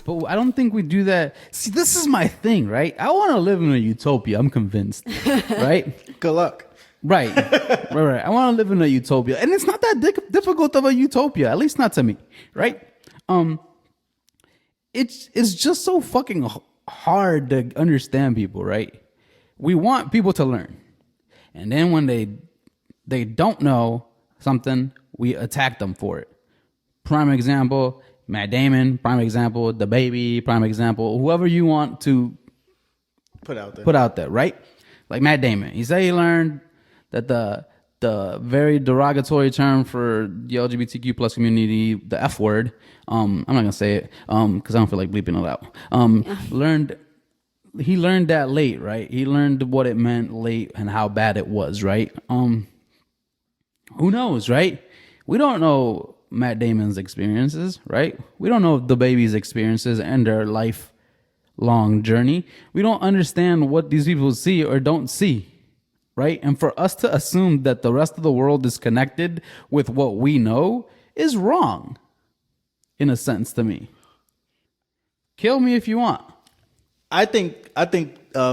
But I don't think we do that. See, this is my thing, right? I want to live in a utopia. I'm convinced, right? Good luck. Right. I want to live in a utopia, and it's not that difficult of a utopia, at least not to me, right? It's just so fucking hard to understand people, right? We want people to learn, and then when they don't know something, we attack them for it. Prime example, Matt Damon. Prime example, the baby. Prime example, whoever you want to Put out there, right? Like Matt Damon, he said he learned that the very derogatory term for the LGBTQ plus community, the F word, I'm not gonna say it because I don't feel like bleeping it out. He learned that late, right? He learned what it meant late and how bad it was, right? Who knows, right? We don't know Matt Damon's experiences, right? We don't know the baby's experiences and their lifelong journey. We don't understand what these people see or don't see, right? And for us to assume that the rest of the world is connected with what we know is wrong, in a sense, to me. Kill me if you want. I think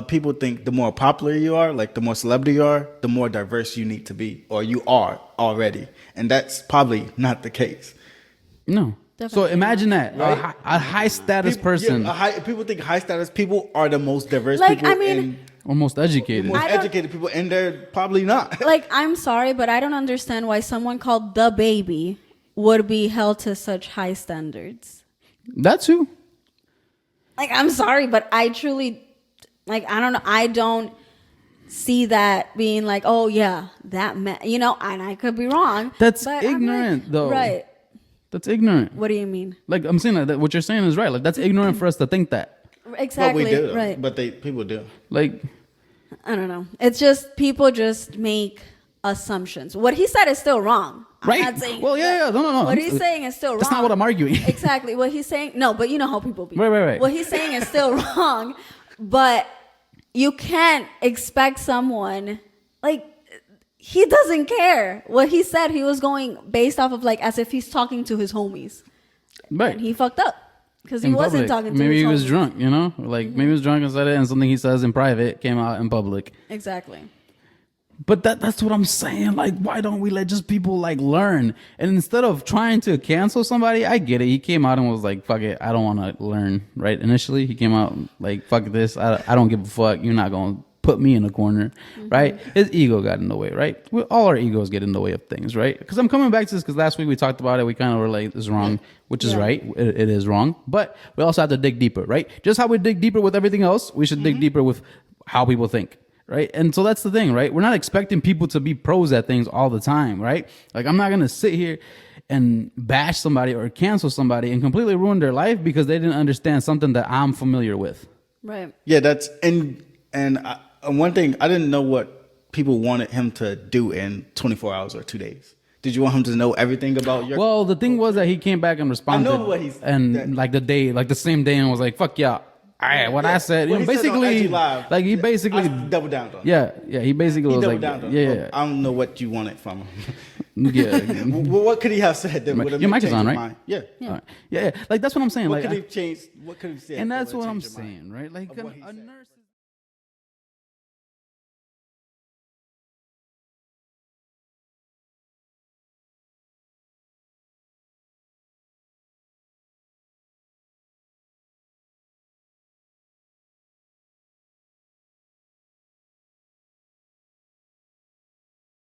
people think the more popular you are, like the more celebrity you are, the more diverse you need to be, or you are already, and that's probably not the case. No. Definitely So imagine that Right? a high status person, People think high status people are the most diverse Like, people. I mean, and or most educated. most I don't- educated people, and they're probably not. Like, I'm sorry, but I don't understand why someone called the baby would be held to such high standards. That too. Like, I'm sorry, but I truly, like, I don't know. I don't see that being like, oh yeah, that man, and I could be wrong. That's but I'm like, ignorant, though. Right. That's ignorant. What do you mean? Like I'm saying that what you're saying is right. Like that's ignorant for us to think that. Exactly. But we do, Right. But people do. Like I don't know. It's just people just make assumptions. What he said is still wrong. right. I'm not saying Well, yeah. No. What he's saying is still wrong. That's not what I'm arguing. Exactly. What he's saying, no, but you know how people be. Right. What he's saying is still wrong, but you can't expect someone, like, he doesn't care. What he said, he was going based off of, like, as if he's talking to his homies. Right. And he fucked up because he In wasn't public. talking to Maybe his he was homies. drunk, Like maybe he was drunk and said it, and something he says in private came out in public. Exactly. But that's what I'm saying. Like, why don't we let just people like learn? And instead of trying to cancel somebody, I get it. He came out and was like, "Fuck it, I don't want to learn." Right? Initially, he came out like, "Fuck this, I don't give a fuck. You're not gonna put me in a corner." Right? His ego got in the way. Right? All our egos get in the way of things. Right? Because I'm coming back to this because last week we talked about it. We kind of were like, "It's wrong," which is Yeah. right. It is wrong. But we also have to dig deeper. Right? Just how we dig deeper with everything else, we should dig deeper with how people think. Right. And so that's the thing, right? We're not expecting people to be pros at things all the time, right? Like I'm not going to sit here and bash somebody or cancel somebody and completely ruin their life because they didn't understand something that I'm familiar with. Right. Yeah, that's and one thing I didn't know what people wanted him to do in 24 hours or 2 days. Did you want him to know everything about your? Well, the thing was that he came back and responded. I know what he's- and that- like the same day, and was like, "Fuck yeah." All right, what I said, What he said on basically, IG Live, like he basically, I doubled down on. yeah, he basically He was doubled like, down on. yeah, I don't know what you wanted from him. yeah. Well, what could he have said that would have Your mic is changed on, your right? mind? Yeah. All right. Yeah, like that's what I'm saying. What like, could he change? What could he say? and that that's would've what I'm changed your mind? saying, right? Like Of what he a said. nerd